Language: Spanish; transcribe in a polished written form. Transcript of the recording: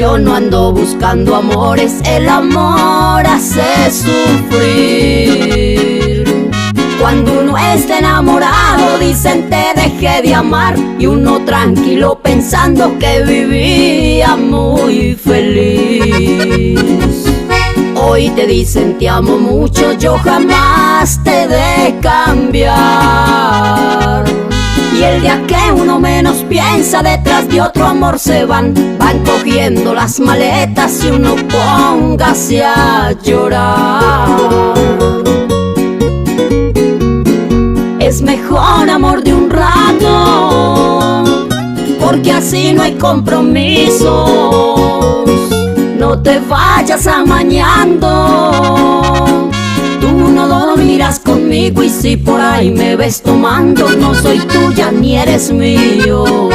Yo no ando buscando amores, el amor hace sufrir. Cuando uno está enamorado dicen te dejé de amar, y uno tranquilo pensando que vivía muy feliz. Hoy te dicen te amo mucho, yo jamás te he de cambiar. Y el día que uno menos piensa, detrás de otro amor se van cogiendo las maletas y uno póngase a llorar. Es mejor amor de un rato, porque así no hay compromisos. No te vayas amañando, tú no dormirás conmigo, y si por ahí me ves tomando, no soy tuya ni eres mío.